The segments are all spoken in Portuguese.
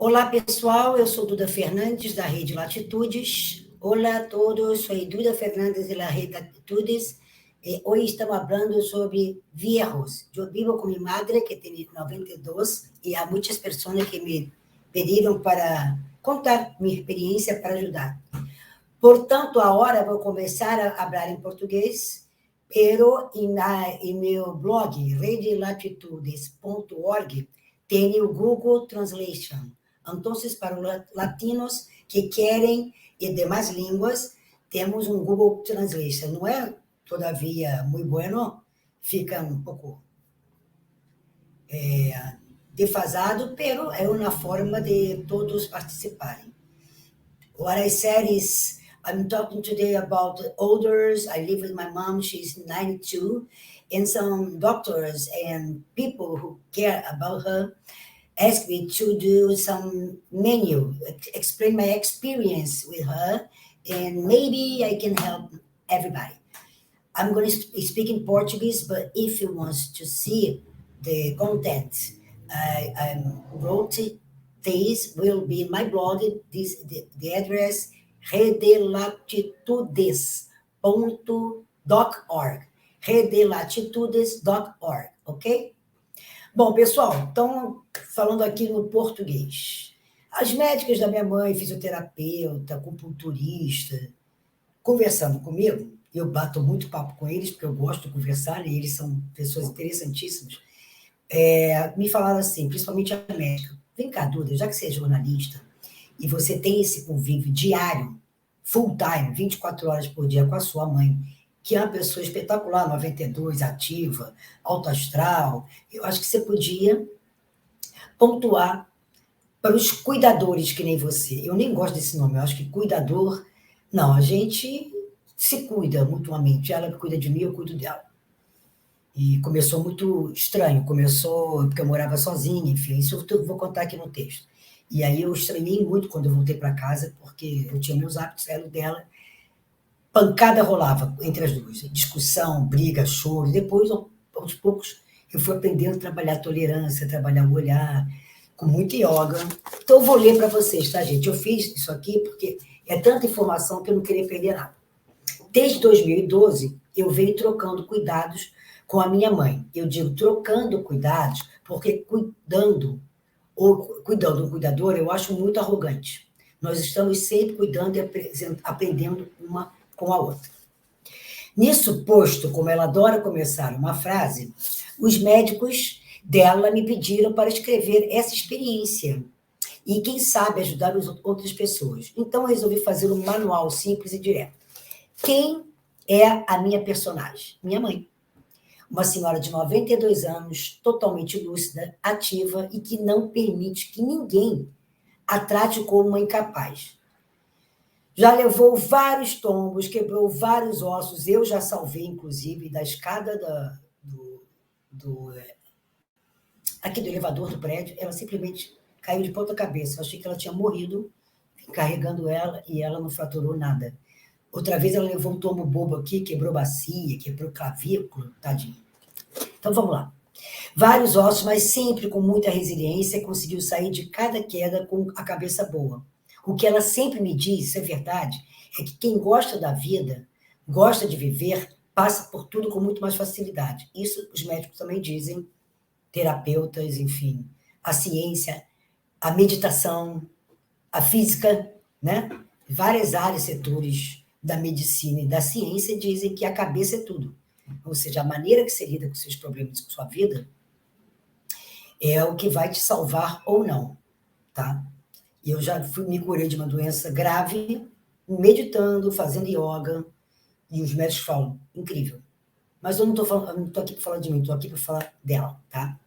Olá, pessoal, eu sou Duda Fernandes, da Rede Latitudes. Olá a todos, sou Duda Fernandes, da Rede Latitudes. Hoy estamos falando sobre viejos. Eu vivo com minha madre, que tem 92, e há muitas pessoas que me pediram para contar minha experiência para ajudar. Portanto, agora vou começar a falar em português, pero em meu blog, redelatitudes.org, tem o Google Translation. Então, para os latinos que querem e demais línguas, temos um Google Translation. Não é, todavia, muito bueno, fica um pouco defasado, pero é uma forma de todos participarem. What I said is, I'm talking today about elders. I live with my mom, she's 92, and some doctors and people who care about her asked me to do some menu, explain my experience with her, and maybe I can help everybody. I'm going to speak in Portuguese, but if you want to see the content, I wrote it. This will be in my blog. The address redelatitudes.org. redelatitudes.org, ok? Bom, pessoal, então, falando aqui no português. As médicas da minha mãe, fisioterapeuta, acupunturista, conversando comigo, eu bato muito papo com eles, porque eu gosto de conversar, e eles são pessoas interessantíssimas, me falaram assim, principalmente a médica, vem cá, Duda, já que você é jornalista, e você tem esse convívio diário, full time, 24 horas por dia com a sua mãe, que é uma pessoa espetacular, 92, ativa, alto astral, eu acho que você podia pontuar para os cuidadores que nem você. Eu nem gosto desse nome, eu acho que cuidador... Não, a gente se cuida mutuamente. Ela cuida de mim, eu cuido dela. E começou muito estranho. Começou porque eu morava sozinha, enfim. Isso eu vou contar aqui no texto. E aí eu estranhei muito quando eu voltei para casa, porque eu tinha meus hábitos, era dela. Pancada rolava entre as duas. Discussão, briga, choro. Depois, aos poucos, eu fui aprendendo a trabalhar a tolerância, trabalhar o olhar, com muito yoga. Então, eu vou ler para vocês, tá, gente? Eu fiz isso aqui porque é tanta informação que eu não queria perder nada. Desde 2012, eu venho trocando cuidados com a minha mãe. Eu digo trocando cuidados porque cuidando do cuidador, eu acho muito arrogante. Nós estamos sempre cuidando e aprendendo uma com a outra. Nisso posto, como ela adora começar uma frase, os médicos dela me pediram para escrever essa experiência e, quem sabe, ajudar as outras pessoas. Então, eu resolvi fazer um manual simples e direto. Quem é a minha personagem? Minha mãe. Uma senhora de 92 anos, totalmente lúcida, ativa e que não permite que ninguém a trate como uma incapaz. Já levou vários tombos, quebrou vários ossos, eu já salvei, inclusive, da escada aqui do elevador do prédio, ela simplesmente caiu de ponta cabeça. Eu achei que ela tinha morrido, carregando ela, e ela não fraturou nada. Outra vez ela levou um tombo bobo aqui, quebrou bacia, quebrou clavículo, tadinho. Então, vamos lá. Vários ossos, mas sempre com muita resiliência, conseguiu sair de cada queda com a cabeça boa. O que ela sempre me diz, isso é verdade, é que quem gosta da vida, gosta de viver, passa por tudo com muito mais facilidade. Isso os médicos também dizem, terapeutas, enfim, a ciência, a meditação, a física, né? Várias áreas, setores da medicina e da ciência dizem que a cabeça é tudo. Ou seja, a maneira que você lida com seus problemas, com sua vida, é o que vai te salvar ou não, tá? E eu já me curei de uma doença grave, meditando, fazendo yoga, e os médicos falam, incrível. Mas eu não estou aqui para falar de mim, estou aqui para falar dela, tá?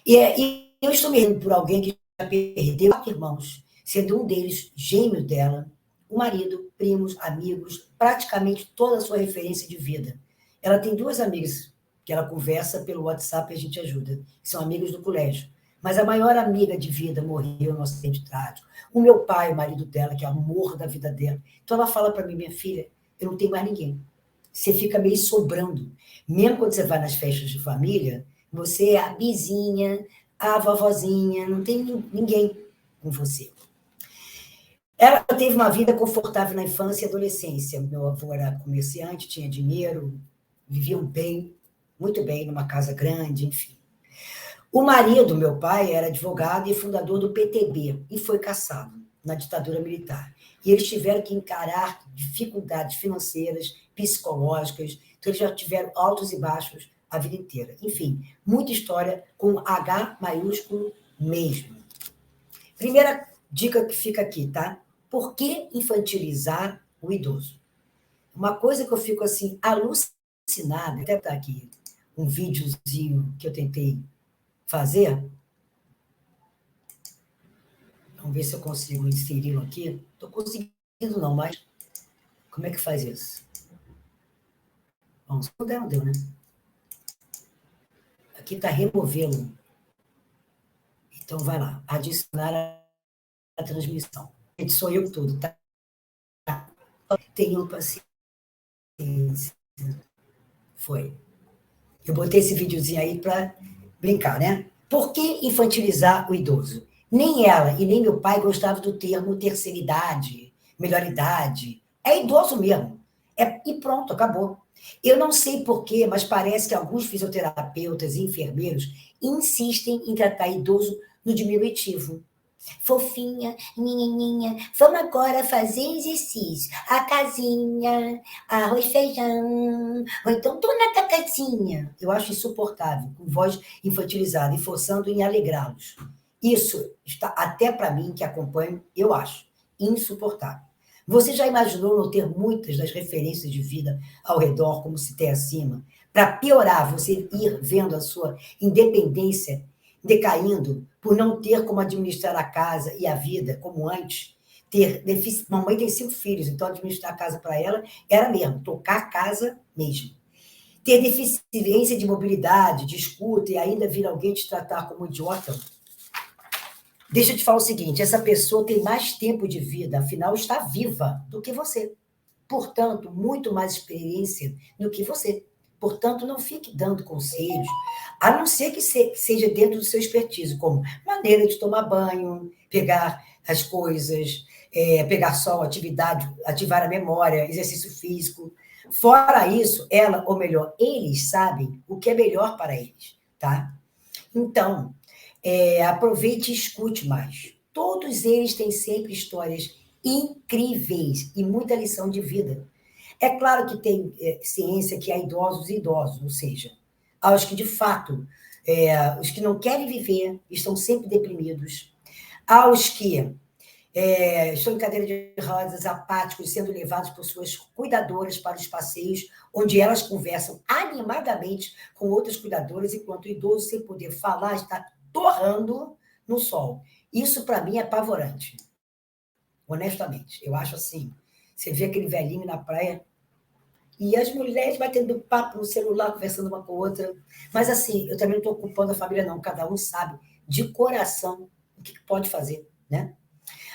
E eu estou me vendo por alguém que já perdeu 4 irmãos, sendo um deles gêmeo dela, o marido, primos, amigos, praticamente toda a sua referência de vida. Ela tem 2 amigas que ela conversa pelo WhatsApp e a gente ajuda, que são amigas do colégio. Mas a maior amiga de vida morreu no acidente trágico. O meu pai, o marido dela, que é o amor da vida dela. Então ela fala para mim, minha filha, eu não tenho mais ninguém. Você fica meio sobrando. Mesmo quando você vai nas festas de família, você é a bizinha, a vovozinha, não tem ninguém. com você. Ela teve uma vida confortável na infância e adolescência. Meu avô era comerciante, tinha dinheiro, viviam bem, muito bem, numa casa grande, enfim. O marido, meu pai, era advogado e fundador do PTB e foi cassado na ditadura militar. E eles tiveram que encarar dificuldades financeiras, psicológicas, então eles já tiveram altos e baixos a vida inteira. Enfim, muita história com H maiúsculo mesmo. Primeira dica que fica aqui, tá? Por que infantilizar o idoso? Uma coisa que eu fico assim, alucinada, até tá aqui um videozinho que eu tentei fazer. Vamos ver se eu consigo inseri-lo aqui. Estou conseguindo não, mas como é que faz isso? Bom, se puder, não deu, né? Aqui está removê-lo. Então, vai lá. Adicionar a transmissão. Sou eu tudo, tá? Tenham paciência. Foi. Eu botei esse videozinho aí para brincar, né? Por que infantilizar o idoso? Nem ela e nem meu pai gostavam do termo terceira idade, melhor idade. É idoso mesmo. E pronto, acabou. Eu não sei porquê, mas parece que alguns fisioterapeutas e enfermeiros insistem em tratar idoso no diminutivo. Fofinha, menininha, vamos agora fazer exercício. A casinha, arroz, feijão, ou então dona cacazinha. Eu acho insuportável, com voz infantilizada e forçando em alegrá-los. Isso está, até para mim, que acompanho, eu acho insuportável. Você já imaginou não ter muitas das referências de vida ao redor, como se tem acima? Para piorar, você ir vendo a sua independência decaindo por não ter como administrar a casa e a vida como antes. Mamãe tem 5 filhos, então administrar a casa para ela era mesmo, tocar a casa mesmo. Ter deficiência de mobilidade, de escuta e ainda vir alguém te tratar como idiota. Deixa eu te falar o seguinte, essa pessoa tem mais tempo de vida, afinal está viva, do que você. Portanto, muito mais experiência do que você. Portanto, não fique dando conselhos, a não ser que seja dentro do seu expertise, como maneira de tomar banho, pegar as coisas, pegar sol, atividade, ativar a memória, exercício físico. Fora isso, ela, ou melhor, eles sabem o que é melhor para eles, tá? Então, aproveite e escute mais. Todos eles têm sempre histórias incríveis e muita lição de vida. É claro que tem ciência que há idosos e idosos, ou seja, aos que, de fato, os que não querem viver, estão sempre deprimidos, aos que estão em cadeira de rodas, apáticos, sendo levados por suas cuidadoras para os passeios, onde elas conversam animadamente com outras cuidadoras, enquanto o idoso, sem poder falar, está torrando no sol. Isso, para mim, é apavorante. Honestamente, eu acho assim. Você vê aquele velhinho na praia e as mulheres batendo papo no celular, conversando uma com a outra. Mas, assim, eu também não estou culpando a família, não. Cada um sabe de coração o que pode fazer, né?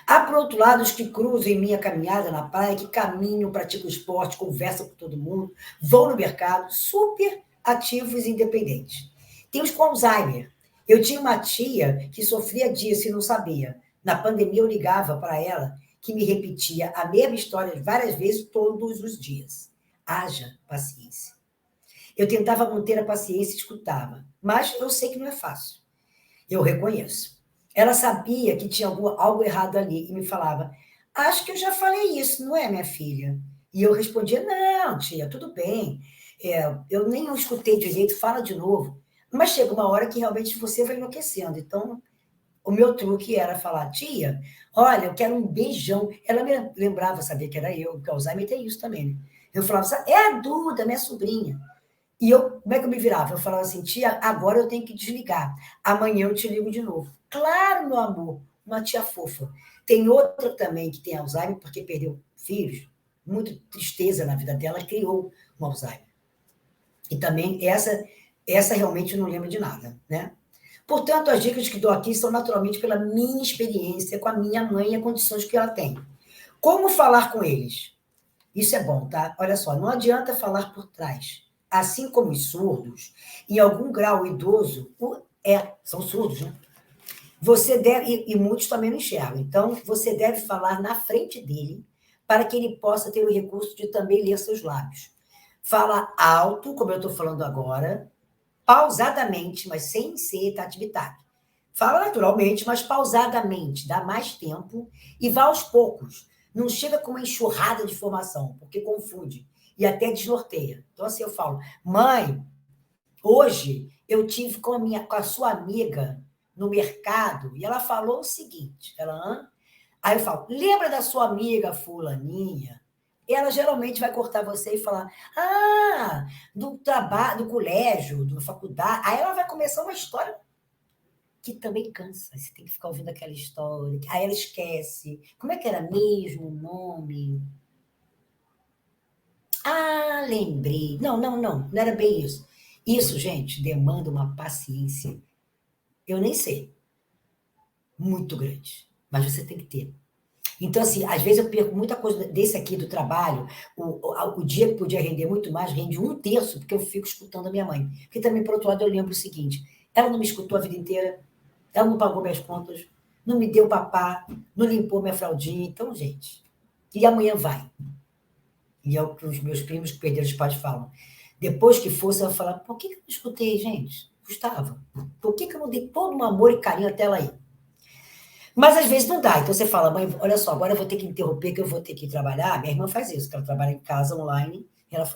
Há, por outro lado, os que cruzam em minha caminhada na praia, que caminham, praticam esporte, conversam com todo mundo, vão no mercado, super ativos e independentes. Tem os com Alzheimer. Eu tinha uma tia que sofria disso e não sabia. Na pandemia, eu ligava para ela, que me repetia a mesma história várias vezes, todos os dias. Haja paciência. Eu tentava manter a paciência e escutava, mas eu sei que não é fácil. Eu reconheço. Ela sabia que tinha algo errado ali e me falava, acho que eu já falei isso, não é, minha filha? E eu respondia, não, tia, tudo bem. Eu nem o escutei direito, fala de novo. Mas chega uma hora que realmente você vai enlouquecendo. Então, o meu truque era falar, tia, olha, eu quero um beijão. Ela me lembrava, sabia que era eu, porque o Alzheimer tem isso também, né? Eu falava, é a Duda, minha sobrinha. E como é que eu me virava? Eu falava assim, tia, agora eu tenho que desligar. Amanhã eu te ligo de novo. Claro, meu amor, uma tia fofa. Tem outra também que tem Alzheimer, porque perdeu filhos, muita tristeza na vida dela, criou um Alzheimer. E também essa realmente eu não lembro de nada, né? Portanto, as dicas que dou aqui são naturalmente pela minha experiência com a minha mãe e as condições que ela tem. Como falar com eles? Isso é bom, tá? Olha só, não adianta falar por trás. Assim como os surdos, em algum grau o idoso são surdos, né? Você deve, e muitos também não enxergam, então você deve falar na frente dele para que ele possa ter o recurso de também ler seus lábios. Fala alto, como eu estou falando agora, pausadamente, mas sem ser atividade. Fala naturalmente, mas pausadamente, dá mais tempo e vá aos poucos. Não chega com uma enxurrada de informação, porque confunde e até desnorteia. Então, assim, eu falo, mãe, hoje eu tive com a sua amiga no mercado e ela falou o seguinte, aí eu falo, lembra da sua amiga fulaninha? Ela geralmente vai cortar você e falar, do trabalho, do colégio, da faculdade. Aí ela vai começar uma história que também cansa. Você tem que ficar ouvindo aquela história. Aí ela esquece. Como é que era mesmo o nome? Lembrei. Não era bem isso. Isso, gente, demanda uma paciência. Eu nem sei. Muito grande. Mas você tem que ter. Então, assim, às vezes eu perco muita coisa desse aqui do trabalho. O dia que podia render muito mais, rende 1/3, porque eu fico escutando a minha mãe. Porque também, por outro lado, eu lembro o seguinte: ela não me escutou a vida inteira, ela não pagou minhas contas, não me deu papá, não limpou minha fraldinha. Então, gente, e amanhã vai. E é o que os meus primos que perderam os pais falam. Depois que fosse, ela vai falar: por que eu não escutei, gente? Gustavo, por que eu não dei todo um amor e carinho até ela aí? Mas às vezes não dá. Então você fala, mãe, olha só, agora eu vou ter que interromper, que eu vou ter que trabalhar. Minha irmã faz isso, que ela trabalha em casa online,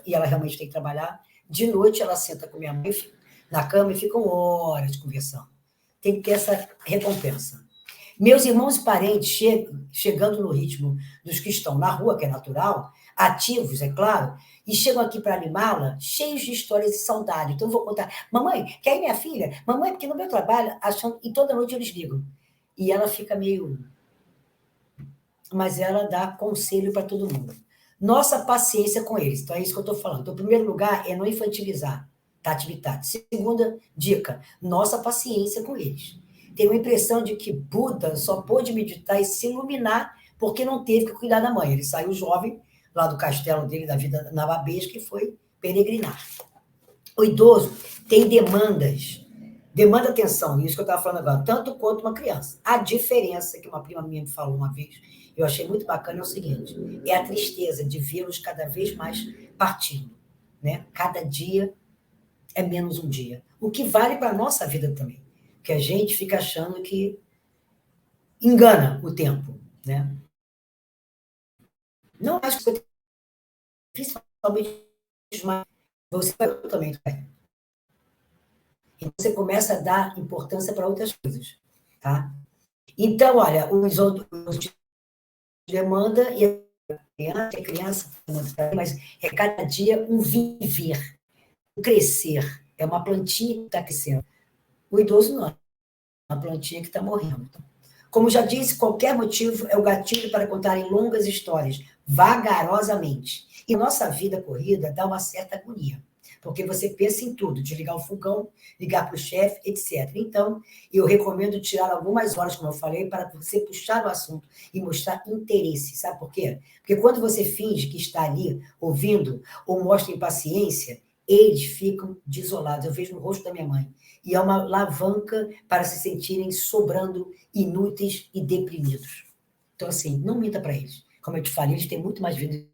e ela realmente tem que trabalhar. De noite ela senta com minha mãe na cama e ficam horas conversando. Tem que ter essa recompensa. Meus irmãos e parentes chegando no ritmo dos que estão na rua, que é natural, ativos, é claro, e chegam aqui para animá-la, cheios de histórias de saudade. Então eu vou contar, mamãe, quer ir minha filha? Mamãe, porque no meu trabalho, achando, e toda noite eles ligam. E ela fica meio. Mas ela dá conselho para todo mundo. Nossa paciência com eles. Então, é isso que eu estou falando. Então, o primeiro lugar é não infantilizar a atividade. Segunda dica, nossa paciência com eles. Tenho a impressão de que Buda só pôde meditar e se iluminar porque não teve que cuidar da mãe. Ele saiu jovem lá do castelo dele, da vida nababesca, e foi peregrinar. O idoso tem demandas. Demanda atenção, isso que eu estava falando agora, tanto quanto uma criança. A diferença que uma prima minha me falou uma vez, eu achei muito bacana, é o seguinte: é a tristeza de vê-los cada vez mais partindo. Né? Cada dia é menos um dia. O que vale para a nossa vida também. Porque a gente fica achando que engana o tempo. Né? Não acho que principalmente você também. E você começa a dar importância para outras coisas. Tá? Então, olha, os outros demanda e a criança, mas é cada dia um viver, um crescer. É uma plantinha que está crescendo. O idoso não, é uma plantinha que está morrendo. Como já disse, qualquer motivo é o gatilho para contarem longas histórias, vagarosamente. E nossa vida corrida dá uma certa agonia, porque você pensa em tudo, desligar o fogão, ligar para o chefe, etc. Então, eu recomendo tirar algumas horas, como eu falei, para você puxar o assunto e mostrar interesse. Sabe por quê? Porque quando você finge que está ali ouvindo ou mostra impaciência, eles ficam desolados. Eu vejo no rosto da minha mãe. E é uma alavanca para se sentirem sobrando, inúteis e deprimidos. Então, assim, não minta para eles. Como eu te falei, eles têm muito mais vida.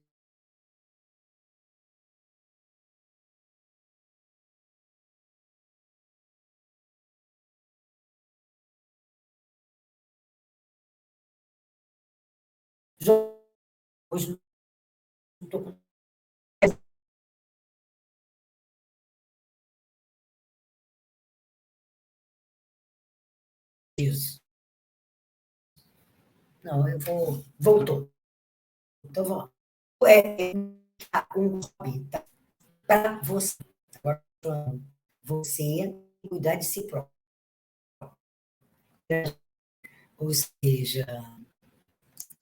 Hoje não estou com isso. Não, eu vou. Voltou. Então, vamos lá. É um hobby para você. Agora, você cuidar de si próprio. Ou seja,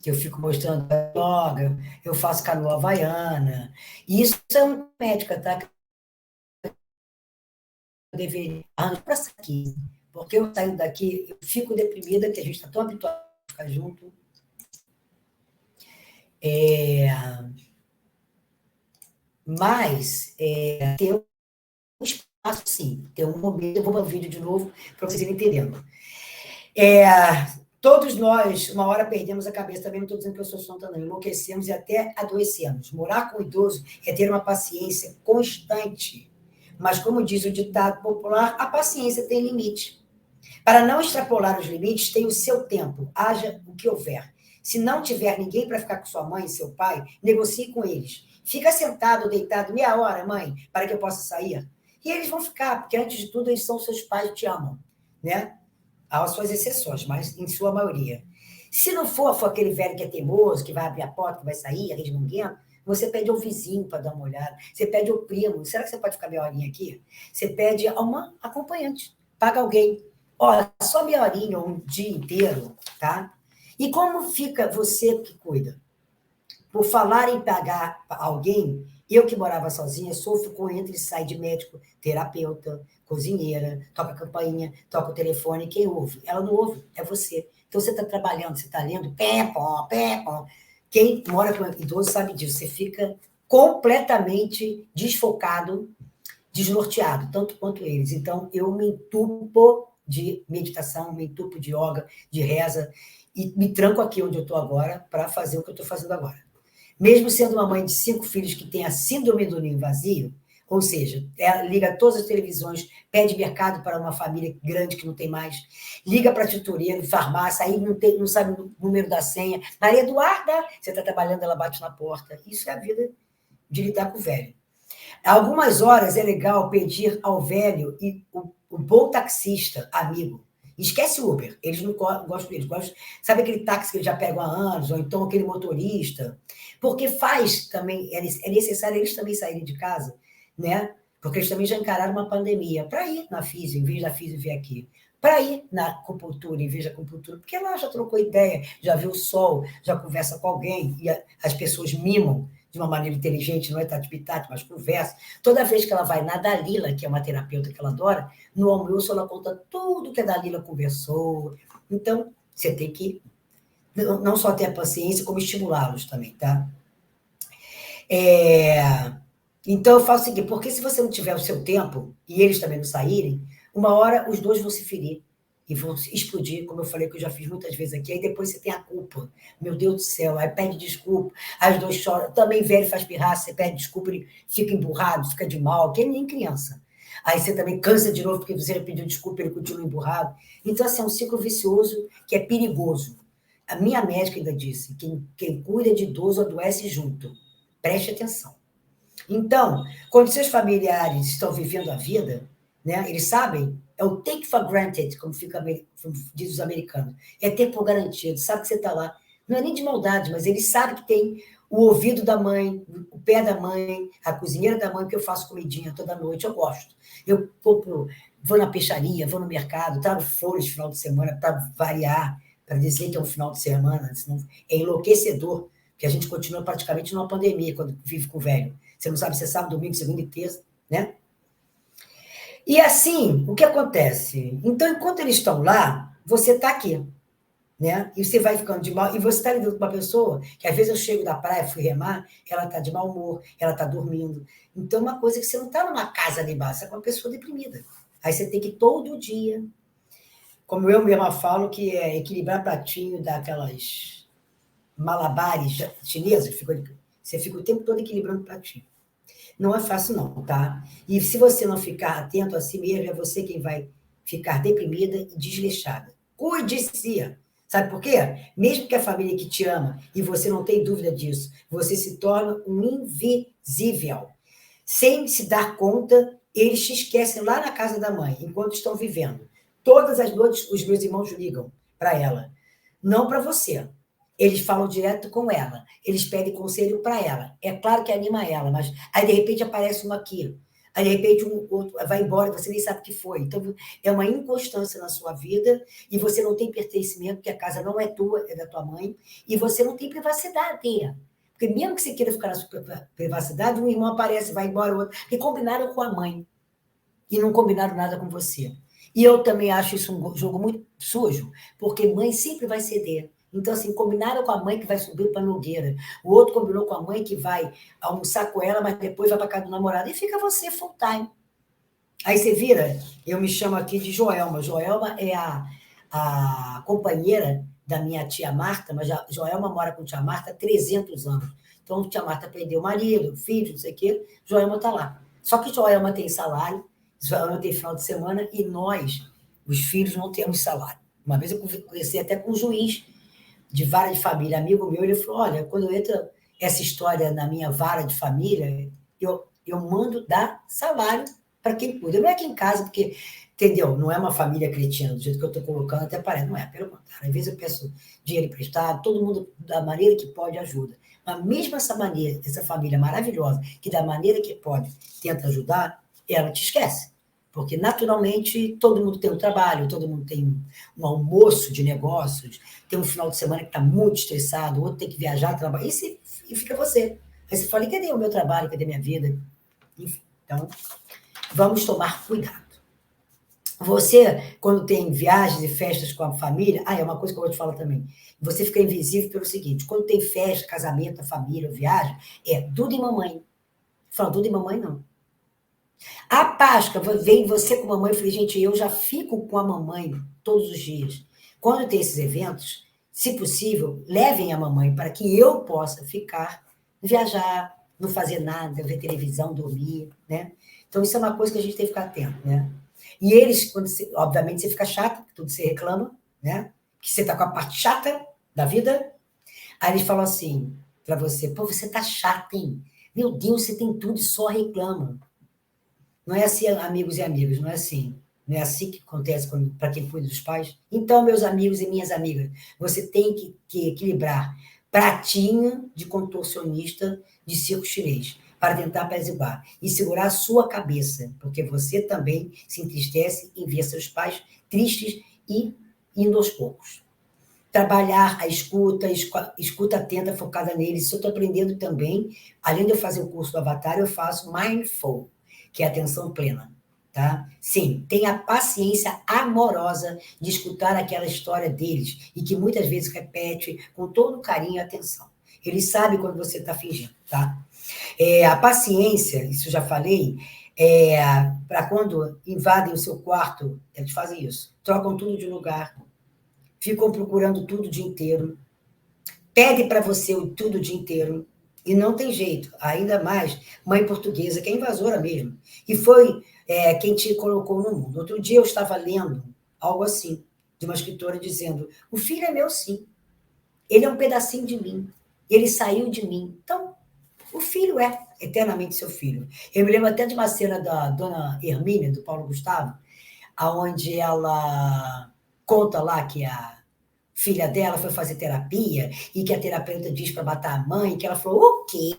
que eu fico mostrando yoga, eu faço canoa havaiana. E isso é uma médica, tá? Que eu deveria arranjar para aqui. Porque eu saindo daqui, eu fico deprimida, que a gente está tão habituado a ficar junto. Mas ter um espaço, sim, ter um momento, eu vou para o vídeo de novo para vocês irem entendendo. É, todos nós, uma hora perdemos a cabeça, também não estou dizendo que eu sou sonsa, não, enlouquecemos e até adoecemos. Morar com o idoso é ter uma paciência constante. Mas, como diz o ditado popular, a paciência tem limite. Para não extrapolar os limites, tem o seu tempo, haja o que houver. Se não tiver ninguém para ficar com sua mãe e seu pai, negocie com eles. Fica sentado ou deitado meia hora, mãe, para que eu possa sair. E eles vão ficar, porque antes de tudo eles são seus pais e te amam, né? Há as suas exceções, mas em sua maioria. Se não for aquele velho que é teimoso, que vai abrir a porta, que vai sair, resmunguento, você pede ao vizinho para dar uma olhada, você pede ao primo, será que você pode ficar meia horinha aqui? Você pede a uma acompanhante, paga alguém. Olha, só meia horinha ou um dia inteiro, tá? E como fica você que cuida? Por falar em pagar alguém, eu que morava sozinha, sofro com entra e sai de médico, terapeuta, cozinheira, toca a campainha, toca o telefone, quem ouve? Ela não ouve, é você. Então você está trabalhando, você está lendo, pé, pó, pé, pó. Quem mora com idoso sabe disso, você fica completamente desfocado, desnorteado, tanto quanto eles. Então eu me entupo de meditação, me entupo de yoga, de reza, e me tranco aqui onde eu estou agora para fazer o que eu estou fazendo agora. Mesmo sendo uma mãe de 5 filhos que tem a síndrome do ninho vazio, ou seja, ela liga todas as televisões, pede mercado para uma família grande que não tem mais, liga para titureiro, farmácia, aí não sabe o número da senha. Maria Eduarda, você está trabalhando, ela bate na porta. Isso é a vida de lidar com o velho. Algumas horas é legal pedir ao velho e o bom taxista, amigo. Esquece o Uber, eles não gostam deles. Sabe aquele táxi que eles já pegam há anos, ou então aquele motorista? Porque faz também, é necessário eles também saírem de casa, né? Porque eles também já encararam uma pandemia. Para ir na física, em vez da física vir aqui. Para ir na acupuntura, em vez da acupuntura. Porque lá já trocou ideia, já viu o sol, já conversa com alguém, e as pessoas mimam de uma maneira inteligente, não é tati-bitati, mas conversa. Toda vez que ela vai na Dalila, que é uma terapeuta que ela adora, no almoço ela conta tudo que a Dalila conversou. Então, você tem que não só ter a paciência, como estimulá-los também, tá? Então, eu faço o seguinte, porque se você não tiver o seu tempo, e eles também não saírem, uma hora os dois vão se ferir e vão explodir, como eu falei que eu já fiz muitas vezes aqui, aí depois você tem a culpa. Meu Deus do céu, aí pede desculpa, aí os dois choram, também velho faz pirraça, você pede desculpa, ele fica emburrado, fica de mal, que nem criança. Aí você também cansa de novo, porque você já pediu desculpa, ele continua emburrado. Então, assim, é um ciclo vicioso que é perigoso. A minha médica ainda disse, quem cuida de idoso adoece junto. Preste atenção. Então, quando seus familiares estão vivendo a vida, né, eles sabem, é o take for granted, como diz os americanos. É ter por garantido, sabe que você está lá. Não é nem de maldade, mas eles sabem que tem o ouvido da mãe, o pé da mãe, a cozinheira da mãe, que eu faço comidinha toda noite, eu gosto. Eu vou na peixaria, vou no mercado, trago flores no final de semana para variar, para dizer que é um final de semana, senão é enlouquecedor, porque a gente continua praticamente numa pandemia quando vive com o velho. Você não sabe se é sábado, domingo, segunda e terça, né? E assim, o que acontece? Então, enquanto eles estão lá, você está aqui, né? E você vai ficando de mal, e você está lidando com uma pessoa que às vezes eu chego da praia, fui remar, ela está de mau humor, ela está dormindo. Então, uma coisa que você não está numa casa ali embaixo, você é com uma pessoa deprimida. Aí você tem que todo dia, como eu mesma falo, que é equilibrar pratinho daquelas malabares chinesas, você fica o tempo todo equilibrando pratinho. Não é fácil, não, tá? E se você não ficar atento a si mesmo, é você quem vai ficar deprimida e desleixada. Cuide-se. Sabe por quê? Mesmo que a família que te ama, e você não tem dúvida disso, você se torna um invisível. Sem se dar conta, eles te esquecem lá na casa da mãe, enquanto estão vivendo. Todas as noites, os meus irmãos ligam para ela. Não para você. Eles falam direto com ela. Eles pedem conselho para ela. É claro que anima ela, mas aí de repente aparece um aqui. Aí de repente um outro vai embora e você nem sabe o que foi. Então é uma inconstância na sua vida e você não tem pertencimento, porque a casa não é tua, é da tua mãe, e você não tem privacidade. Porque mesmo que você queira ficar na sua privacidade, um irmão aparece, vai embora, o outro. Porque combinaram com a mãe e não combinaram nada com você. E eu também acho isso um jogo muito sujo, porque mãe sempre vai ceder. Então, assim, combinaram com a mãe que vai subir para a Nogueira. O outro combinou com a mãe que vai almoçar com ela, mas depois vai para casa do namorado. E fica você full time. Aí você vira, eu me chamo aqui de Joelma. Joelma é a companheira da minha tia Marta, mas a Joelma mora com a tia Marta há 300 anos. Então, a tia Marta perdeu o marido, o filho, não sei o quê, Joelma está lá. Só que Joelma tem salário, Joelma tem final de semana, e nós, os filhos, não temos salário. Uma vez eu conversei até com um juiz de vara de família, amigo meu, ele falou, olha, quando entra essa história na minha vara de família, eu mando dar salário para quem cuida. Não é aqui em casa, porque, entendeu? Não é uma família cretina, do jeito que eu estou colocando, até parece, não é, pelo contrário. Às vezes eu peço dinheiro emprestado, todo mundo, da maneira que pode, ajuda. Mas mesmo essa maneira, essa família maravilhosa, que da maneira que pode, tenta ajudar, ela te esquece. Porque, naturalmente, todo mundo tem um trabalho, todo mundo tem um almoço de negócios, tem um final de semana que está muito estressado, o outro tem que viajar, trabalhar, e fica você. Aí você fala, e cadê o meu trabalho, cadê a minha vida? Enfim, então, vamos tomar cuidado. Você, quando tem viagens e festas com a família, é uma coisa que eu vou te falar também, você fica invisível pelo seguinte, quando tem festa, casamento, a família, viagem, é Duda e mamãe. Fala, Duda e mamãe não. A Páscoa, vem você com a mamãe, eu falei, gente, eu já fico com a mamãe todos os dias. Quando tem esses eventos, se possível, levem a mamãe para que eu possa ficar, viajar, não fazer nada, ver televisão, dormir, né? Então, isso é uma coisa que a gente tem que ficar atento, né? E eles, quando você, obviamente, você fica chata, tudo você reclama, né? Que você está com a parte chata da vida. Aí eles falam assim para você, pô, você tá chata, hein? Meu Deus, você tem tudo e só reclama. Não é assim, amigos e amigas, não é assim. Não é assim que acontece para quem cuida dos pais. Então, meus amigos e minhas amigas, você tem que equilibrar pratinho de contorcionista de circo chinês para tentar apaziguar e segurar a sua cabeça, porque você também se entristece em ver seus pais tristes e indo aos poucos. Trabalhar a escuta atenta, focada neles. Isso eu estou aprendendo também. Além de eu fazer o curso do Avatar, eu faço Mindful, que é atenção plena. Tá? Sim, tenha paciência amorosa de escutar aquela história deles e que muitas vezes repete com todo carinho e atenção. Eles sabem quando você está fingindo, tá? A paciência, isso eu já falei, para quando invadem o seu quarto, eles fazem isso. Trocam tudo de lugar, ficam procurando tudo o dia inteiro, pede para você tudo o dia inteiro, e não tem jeito, ainda mais mãe portuguesa, que é invasora mesmo, e foi quem te colocou no mundo. Outro dia eu estava lendo algo assim, de uma escritora dizendo, o filho é meu sim, ele é um pedacinho de mim, ele saiu de mim, então o filho é eternamente seu filho. Eu me lembro até de uma cena da dona Hermínia, do Paulo Gustavo, aonde ela conta lá que a filha dela foi fazer terapia e que a terapeuta diz para matar a mãe, que ela falou, o quê?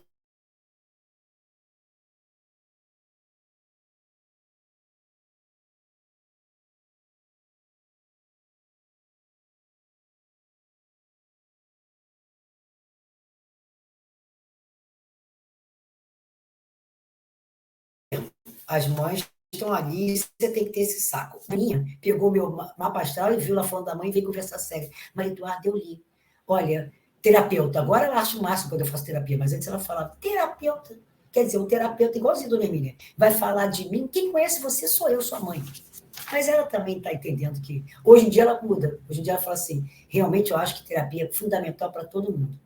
As mães estão ali, você tem que ter esse saco. A minha pegou meu mapa astral e viu lá falando da mãe e veio conversar sério. Maria Eduarda, eu li. Olha, terapeuta. Agora ela acha o máximo quando eu faço terapia, mas antes ela falava, terapeuta. Quer dizer, o terapeuta, igualzinho Dona Emília, vai falar de mim. Quem conhece você sou eu, sua mãe. Mas ela também está entendendo que. Hoje em dia ela muda. Hoje em dia ela fala assim: realmente eu acho que terapia é fundamental para todo mundo.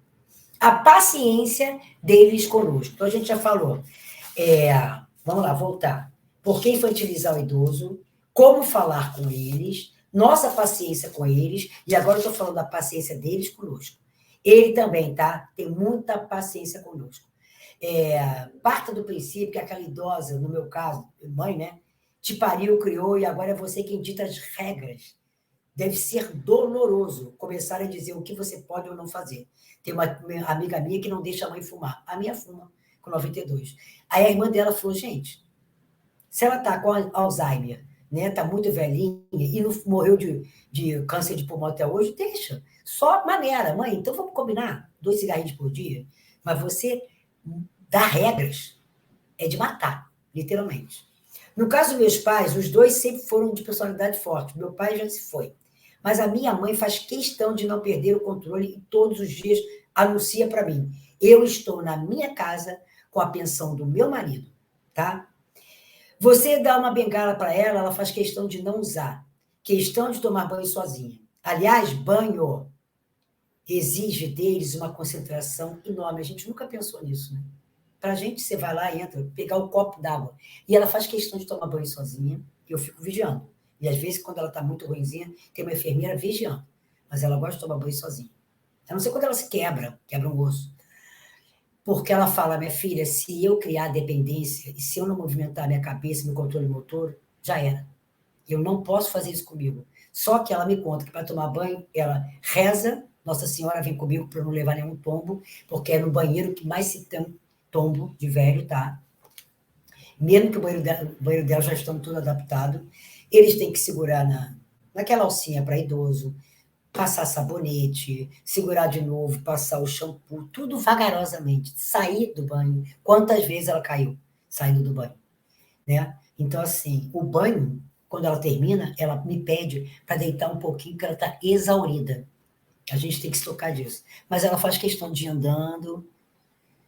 A paciência deles conosco. Então a gente já falou. Vamos lá, voltar. Por que infantilizar o idoso? Como falar com eles? Nossa paciência com eles. E agora eu estou falando da paciência deles conosco. Ele também, tá? Tem muita paciência conosco. Parta do princípio que aquela idosa, no meu caso, mãe, né? Te pariu, criou e agora é você quem dita as regras. Deve ser doloroso começar a dizer o que você pode ou não fazer. Tem uma amiga minha que não deixa a mãe fumar. A minha fuma, com 92. Aí a irmã dela falou, gente, se ela está com Alzheimer, né, está muito velhinha e não morreu de câncer de pulmão até hoje, deixa. Só maneira, mãe, então vamos combinar 2 cigarrinhos por dia. Mas você dá regras, é de matar, literalmente. No caso dos meus pais, os dois sempre foram de personalidade forte. Meu pai já se foi. Mas a minha mãe faz questão de não perder o controle e todos os dias anuncia para mim: eu estou na minha casa com a pensão do meu marido, tá? Você dá uma bengala para ela, ela faz questão de não usar. questão de tomar banho sozinha. Aliás, banho exige deles uma concentração enorme. A gente nunca pensou nisso, né? Para a gente, você vai lá, entra, pegar um copo d'água. E ela faz questão de tomar banho sozinha, e eu fico vigiando. E às vezes, quando ela está muito ruinzinha, tem uma enfermeira vigiando. Mas ela gosta de tomar banho sozinha. A não ser quando ela se quebra um osso. Porque ela fala, minha filha, se eu criar dependência e se eu não movimentar minha cabeça, meu controle motor, já era. Eu não posso fazer isso comigo. Só que ela me conta que para tomar banho, ela reza, Nossa Senhora vem comigo para não levar nenhum tombo, porque é no banheiro que mais se tem tombo de velho, tá? Mesmo que o banheiro dela já estão tudo adaptado, eles têm que segurar naquela alcinha para idoso, passar sabonete, segurar de novo, passar o shampoo, tudo vagarosamente, sair do banho. Quantas vezes ela caiu saindo do banho, né? Então, assim, o banho, quando ela termina, ela me pede para deitar um pouquinho, porque ela está exaurida. A gente tem que se tocar disso. Mas ela faz questão de ir andando,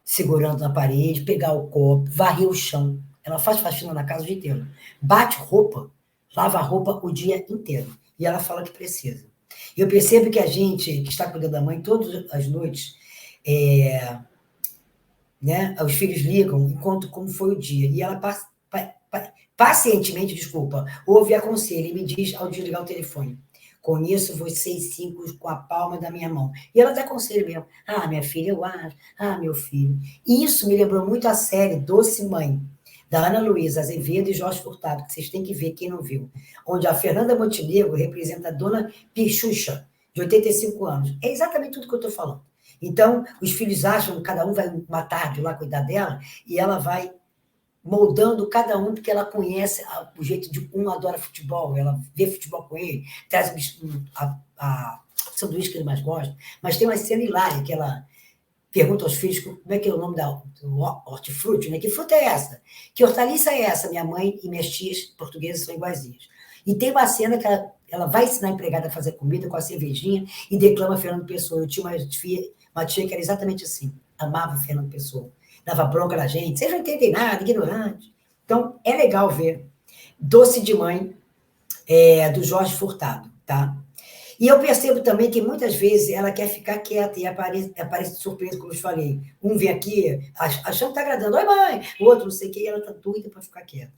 segurando na parede, pegar o copo, varrer o chão. Ela faz faxina na casa o dia inteiro. Bate roupa, lava a roupa o dia inteiro. E ela fala que precisa. Eu percebo que a gente, que está cuidando da mãe, todas as noites, né, os filhos ligam e contam como foi o dia. E ela pacientemente, desculpa, ouve e aconselha e me diz ao desligar o telefone. Conheço vocês 5 com a palma da minha mão. E ela dá conselho mesmo. Ah, minha filha, eu acho. Ah, meu filho. E isso me lembrou muito a série Doce Mãe, da Ana Luísa Azevedo e Jorge Furtado, que vocês têm que ver, quem não viu. Onde a Fernanda Montenegro representa a dona Pichucha, de 85 anos. É exatamente tudo que eu estou falando. Então, os filhos acham que cada um vai uma tarde lá cuidar dela e ela vai moldando cada um, porque ela conhece o jeito de um adora futebol, ela vê futebol com ele, traz a sanduíche que ele mais gosta, mas tem uma cena hilária que ela pergunta aos filhos como é que é o nome do hortifruti, né? Que fruta é essa? Que hortaliça é essa? Minha mãe e minhas tias portuguesas são iguaizinhas. E tem uma cena que ela vai ensinar a empregada a fazer comida com a cervejinha e declama Fernando Pessoa. Eu tinha uma tia que era exatamente assim, amava Fernando Pessoa. Dava bronca na gente, vocês não entendem nada, ignorante. Então, é legal ver Doce de Mãe, do Jorge Furtado, tá? E eu percebo também que muitas vezes ela quer ficar quieta e aparece de surpresa, como eu te falei. Um vem aqui, achando que está agradando, oi mãe, o outro não sei o que, e ela está doida para ficar quieta.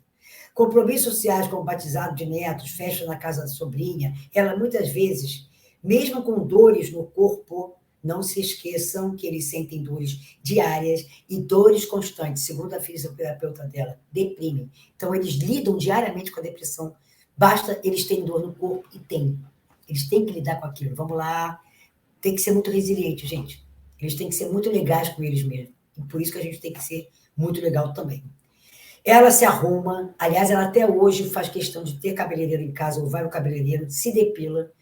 Compromissos sociais, como batizado de netos, festa na casa da sobrinha, ela muitas vezes, mesmo com dores no corpo, não se esqueçam que eles sentem dores diárias e dores constantes, segundo a fisioterapeuta dela, deprimem. Então, eles lidam diariamente com a depressão. Basta eles terem dor no corpo e tem. Eles têm que lidar com aquilo. Vamos lá. Tem que ser muito resiliente, gente. Eles têm que ser muito legais com eles mesmos. E por isso que a gente tem que ser muito legal também. Ela se arruma. Aliás, ela até hoje faz questão de ter cabeleireiro em casa, ou vai no cabeleireiro, se depila.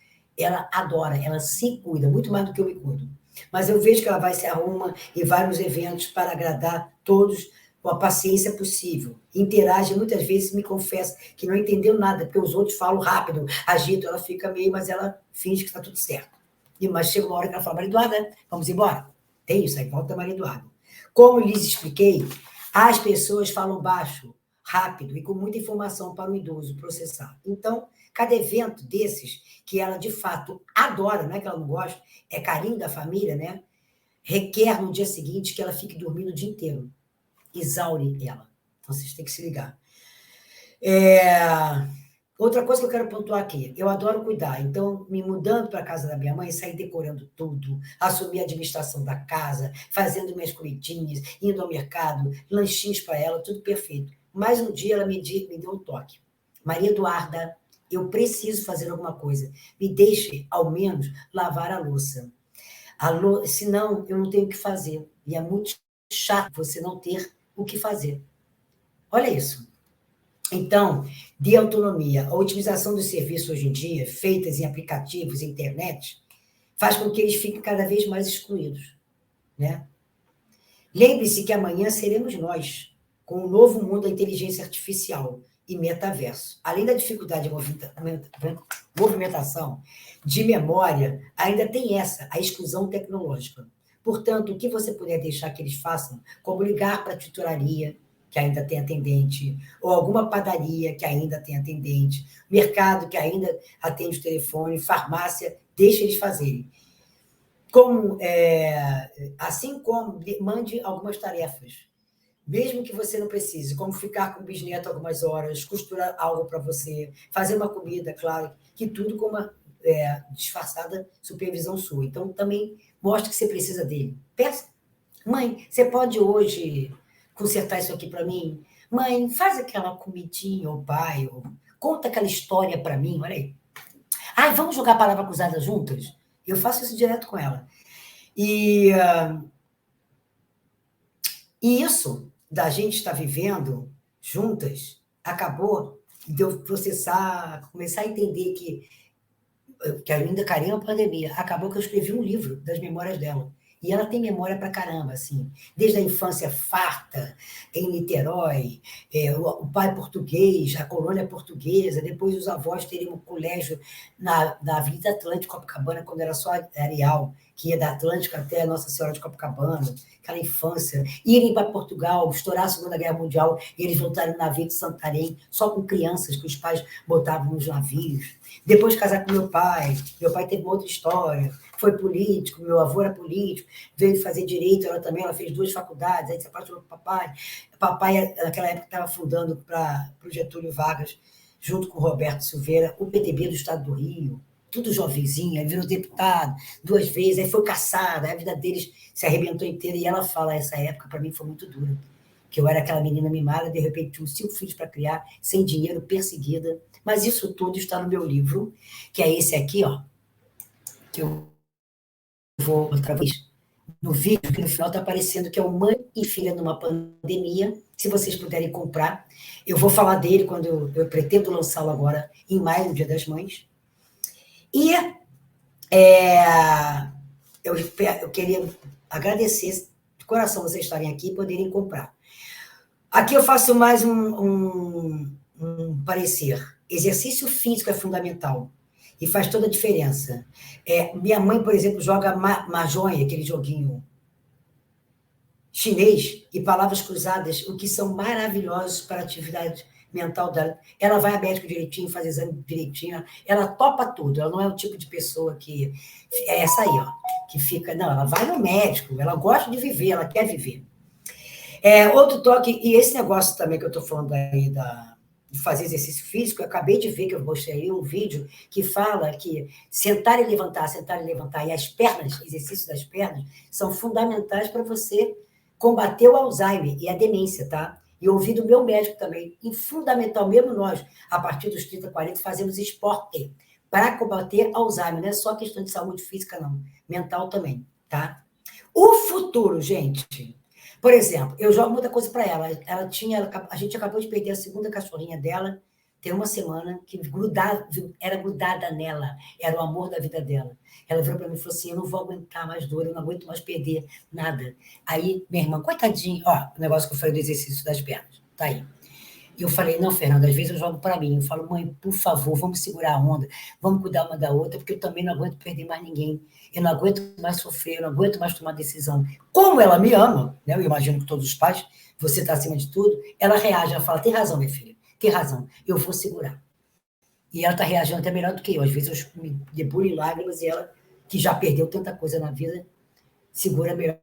Ela adora, ela se cuida, muito mais do que eu me cuido. Mas eu vejo que ela vai se arruma e vai nos eventos para agradar todos com a paciência possível. Interage, muitas vezes me confessa que não entendeu nada, porque os outros falam rápido, agito, ela fica meio, mas ela finge que está tudo certo. Mas chega uma hora que ela fala, Maria Eduarda, vamos embora? Tem isso, aí volta a Maria Eduarda. Como lhes expliquei, as pessoas falam baixo, rápido e com muita informação para o idoso processar. Então, cada evento desses, que ela de fato adora, não é que ela não gosta, é carinho da família, né? Requer no dia seguinte que ela fique dormindo o dia inteiro. Exaure ela. Então, vocês têm que se ligar. Outra coisa que eu quero pontuar aqui, eu adoro cuidar, então, me mudando para a casa da minha mãe, saí decorando tudo, assumi a administração da casa, fazendo minhas comidinhas, indo ao mercado, lanchinhos para ela, tudo perfeito. Mas um dia ela me deu um toque. Maria Eduarda, eu preciso fazer alguma coisa. Me deixe, ao menos, lavar a louça. Senão, eu não tenho o que fazer. E é muito chato você não ter o que fazer. Olha isso. Então, de autonomia, a utilização dos serviços hoje em dia, feitas em aplicativos, internet, faz com que eles fiquem cada vez mais excluídos, né? Lembre-se que amanhã seremos nós, com o novo mundo da inteligência artificial e metaverso. Além da dificuldade de movimentação, de memória, ainda tem a exclusão tecnológica. Portanto, o que você puder deixar que eles façam, como ligar para a tutoraria, que ainda tem atendente, ou alguma padaria que ainda tem atendente, mercado que ainda atende o telefone, farmácia, deixa eles fazerem. Assim como mande algumas tarefas, mesmo que você não precise, como ficar com o bisneto algumas horas, costurar algo para você, fazer uma comida, claro, que tudo com uma disfarçada supervisão sua. Então, também mostre que você precisa dele. Peça, mãe, você pode hoje consertar isso aqui para mim? Mãe, faz aquela comidinha, ou pai, ou conta aquela história para mim, olha aí. Ai, vamos jogar a palavra cruzada juntas? Eu faço isso direto com ela. E isso da gente estar vivendo juntas acabou de eu processar, começar a entender que ainda carinha a pandemia. Acabou que eu escrevi um livro das memórias dela. E ela tem memória pra caramba, assim. Desde a infância farta, em Niterói, o pai português, a colônia portuguesa, depois os avós teriam um colégio na Avenida Atlântica, Copacabana, quando era só Areal, que ia da Atlântica até a Nossa Senhora de Copacabana, aquela infância. Irem para Portugal, estourar a Segunda Guerra Mundial, e eles voltaram no navio de Santarém, só com crianças que os pais botavam nos navios. Depois casar com meu pai teve uma outra história, foi político, meu avô era político, veio fazer direito, ela fez 2 faculdades, aí se apaixonou por papai. Papai, naquela época, estava fundando para o Getúlio Vargas, junto com o Roberto Silveira, o PTB do Estado do Rio, tudo jovenzinho, aí virou deputado 2 vezes, aí foi caçada, a vida deles se arrebentou inteira, e ela fala, essa época para mim foi muito dura, que eu era aquela menina mimada, de repente tinha 5 filhos para criar, sem dinheiro, perseguida, mas isso tudo está no meu livro, que é esse aqui, ó, que eu vou outra vez no vídeo, que no final está aparecendo que é o Mãe e Filha numa Pandemia, se vocês puderem comprar. Eu vou falar dele quando eu pretendo lançá-lo agora, em maio, no Dia das Mães. E eu queria agradecer de coração vocês estarem aqui e poderem comprar. Aqui eu faço mais um parecer. Exercício físico é fundamental e faz toda a diferença. Minha mãe, por exemplo, joga Mahjong, aquele joguinho chinês, e palavras cruzadas, o que são maravilhosos para a atividade mental dela. Ela vai a médico direitinho, faz exame direitinho, ela topa tudo, ela não é o tipo de pessoa que... É essa aí, ó, que fica... Não, ela vai no médico, ela gosta de viver, ela quer viver. Outro toque, e esse negócio também que eu estou falando aí de fazer exercício físico, eu acabei de ver, que eu mostrei um vídeo que fala que sentar e levantar, e as pernas, exercícios das pernas, são fundamentais para você combater o Alzheimer e a demência, tá? E ouvi do meu médico também, e fundamental, mesmo nós, a partir dos 30, 40, fazemos esporte para combater Alzheimer, não é só questão de saúde física, não, mental também, tá? O futuro, gente... Por exemplo, eu jogo muita coisa para ela. A gente acabou de perder a segunda cachorrinha dela, tem uma semana, que era grudada nela, era o amor da vida dela. Ela virou para mim e falou assim: eu não vou aguentar mais dor, eu não aguento mais perder nada. Aí, minha irmã, coitadinha, ó, o negócio que eu falei do exercício das pernas, tá aí. E eu falei: não, Fernanda, às vezes eu jogo para mim. Eu falo: mãe, por favor, vamos segurar a onda, vamos cuidar uma da outra, porque eu também não aguento perder mais ninguém. Eu não aguento mais sofrer, eu não aguento mais tomar decisão. Como ela me ama, né? Eu imagino que todos os pais, você está acima de tudo, ela reage, ela fala: tem razão, minha filha, tem razão, eu vou segurar. E ela está reagindo até melhor do que eu. Às vezes eu me debulho em lágrimas e ela, que já perdeu tanta coisa na vida, segura melhor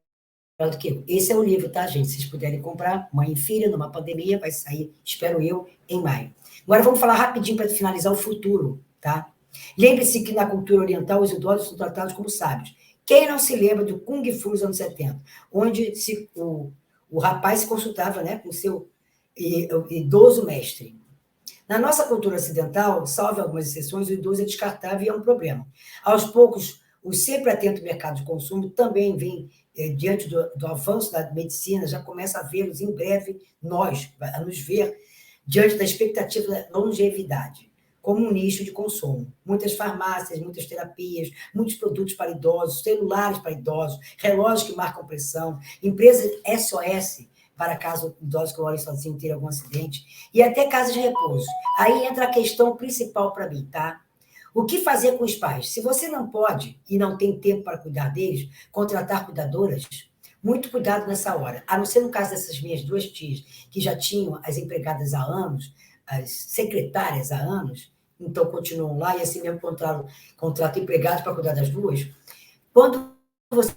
do que eu. Esse é o livro, tá, gente? Se vocês puderem comprar, Mãe e Filha, numa Pandemia, vai sair, espero eu, em maio. Agora vamos falar rapidinho para finalizar o futuro, tá? Lembre-se que na cultura oriental os idosos são tratados como sábios. Quem não se lembra do Kung Fu nos anos 70, onde o rapaz se consultava, né, com o seu idoso mestre. Na nossa cultura ocidental, salvo algumas exceções, o idoso é descartável e é um problema. Aos poucos, o sempre atento mercado de consumo também vem, diante do avanço da medicina, já começa a vê-los em breve, a nos ver, diante da expectativa da longevidade, como um nicho de consumo. Muitas farmácias, muitas terapias, muitos produtos para idosos, celulares para idosos, relógios que marcam pressão, empresas SOS, para caso idosos que morem sozinhos tenham algum acidente, e até casas de repouso. Aí entra a questão principal para mim, tá? O que fazer com os pais? Se você não pode e não tem tempo para cuidar deles, contratar cuidadoras, muito cuidado nessa hora. A não ser no caso dessas minhas duas tias, que já tinham as empregadas há anos, as secretárias há anos, então continuam lá, e assim mesmo contrato empregados para cuidar das duas. Quando você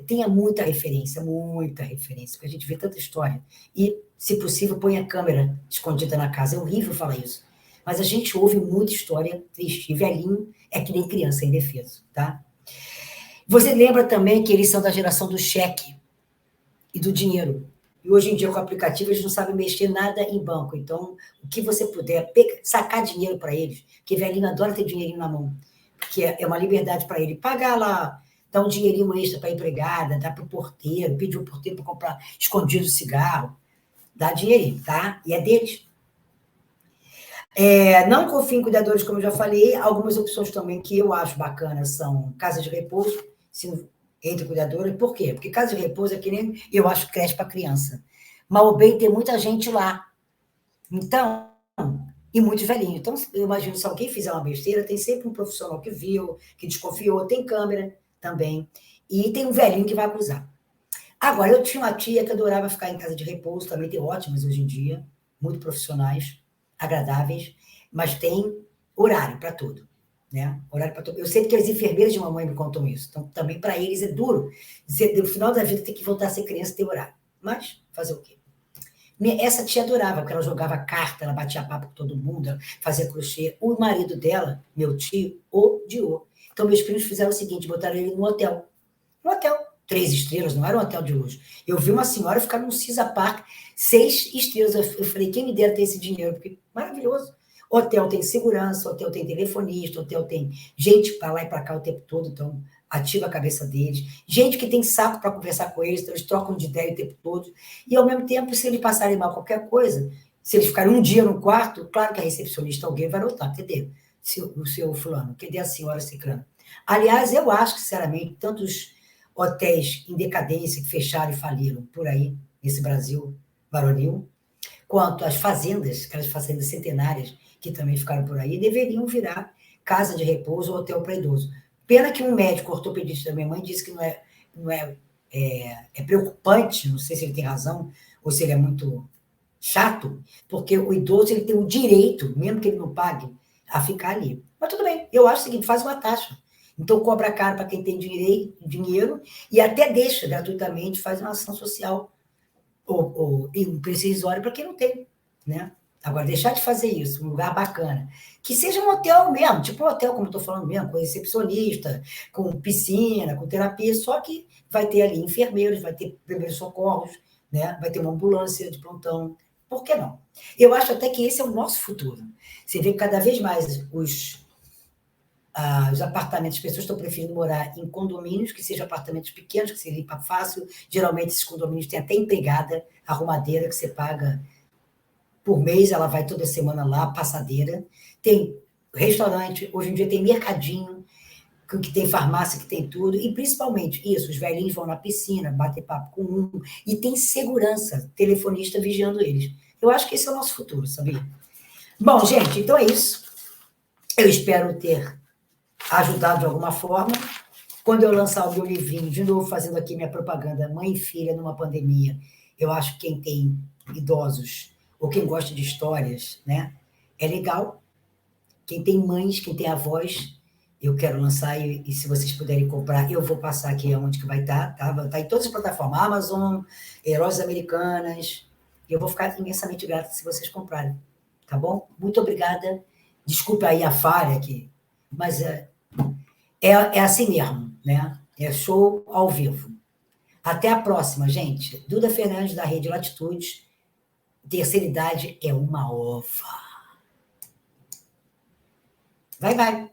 tenha muita referência, porque a gente vê tanta história, e, se possível, põe a câmera escondida na casa. É horrível falar isso, mas a gente ouve muita história triste, e velhinho é que nem criança indefeso, tá? Você lembra também que eles são da geração do cheque e do dinheiro. E hoje em dia, com o aplicativo, eles não sabem mexer nada em banco. Então, o que você puder, sacar dinheiro para eles, porque velhinho adora ter dinheirinho na mão, porque é uma liberdade para ele pagar lá, dar um dinheirinho extra para a empregada, dar para o porteiro, pedir o porteiro para comprar escondido cigarro, dá dinheirinho, tá? E é deles. Não confio em cuidadores, como eu já falei. Algumas opções também que eu acho bacanas são casa de repouso, entre cuidadores. Por quê? Porque casa de repouso é que nem eu acho creche para criança. Mal ou bem, tem muita gente lá. Então, e muitos velhinhos. Então, eu imagino, se alguém fizer uma besteira, tem sempre um profissional que viu, que desconfiou, tem câmera também, e tem um velhinho que vai acusar. Agora, eu tinha uma tia que adorava ficar em casa de repouso, também tem ótimas hoje em dia, muito profissionais, agradáveis, mas tem horário para tudo, né? Horário para tudo. Eu sei que as enfermeiras de mamãe me contam isso, então também para eles é duro. No final da vida tem que voltar a ser criança e ter horário. Mas fazer o quê? Essa tia adorava, porque ela jogava carta, ela batia papo com todo mundo, ela fazia crochê. O marido dela, meu tio, odiou. Então, meus primos fizeram o seguinte, botaram ele no hotel. Um hotel, 3 estrelas, não era um hotel de luxo. Eu vi uma senhora ficar num Cisa Park, 6 estrelas. Eu falei, quem me dera ter esse dinheiro? Porque maravilhoso. Hotel tem segurança, hotel tem telefonista, hotel tem gente para lá e para cá o tempo todo, então ativa a cabeça deles. Gente que tem saco para conversar com eles, então eles trocam de ideia o tempo todo. E, ao mesmo tempo, se eles passarem mal qualquer coisa, se eles ficarem um dia no quarto, claro que a recepcionista, alguém vai notar, cadê o seu fulano? Cadê a senhora ciclana? Aliás, eu acho, sinceramente, tantos hotéis em decadência que fecharam e faliram por aí, nesse Brasil varonil, quanto as fazendas, aquelas fazendas centenárias que também ficaram por aí, deveriam virar casa de repouso ou hotel para idoso. Pena que um médico ortopedista da minha mãe disse que é preocupante, não sei se ele tem razão ou se ele é muito chato, porque o idoso ele tem o direito, mesmo que ele não pague, a ficar ali. Mas tudo bem, eu acho o seguinte, faz uma taxa. Então, cobra caro para quem tem dinheiro e até deixa gratuitamente, faz uma ação social ou um preço irrisório para quem não tem, né? Agora, deixar de fazer isso, um lugar bacana, que seja um hotel mesmo, tipo um hotel, como eu estou falando mesmo, com recepcionista, com piscina, com terapia, só que vai ter ali enfermeiros, vai ter primeiros socorros, né? Vai ter uma ambulância de plantão. Por que não? Eu acho até que esse é o nosso futuro. Você vê que cada vez mais os apartamentos, as pessoas estão preferindo morar em condomínios, que sejam apartamentos pequenos, que se limpa fácil. Geralmente, esses condomínios têm até empregada, arrumadeira, que você paga por mês, ela vai toda semana lá, passadeira. Tem restaurante, hoje em dia tem mercadinho, que tem farmácia, que tem tudo. E, principalmente, isso, os velhinhos vão na piscina, bater papo com um, e tem segurança, telefonista vigiando eles. Eu acho que esse é o nosso futuro, sabia? Bom, gente, então é isso. Eu espero ter ajudado de alguma forma. Quando eu lançar o meu livrinho, de novo fazendo aqui minha propaganda, Mãe e Filha numa Pandemia, eu acho que quem tem idosos ou quem gosta de histórias, né, é legal. Quem tem mães, quem tem avós, eu quero lançar e se vocês puderem comprar, eu vou passar aqui aonde que vai estar, tá? Vai estar em todas as plataformas, Amazon, Heróis Americanas. Eu vou ficar imensamente grata se vocês comprarem, tá bom? Muito obrigada. Desculpa aí a falha aqui, mas é assim mesmo, né? É show ao vivo. Até a próxima, gente. Duda Fernandes, da Rede Latitudes. Terceira idade é uma ova. Vai, vai.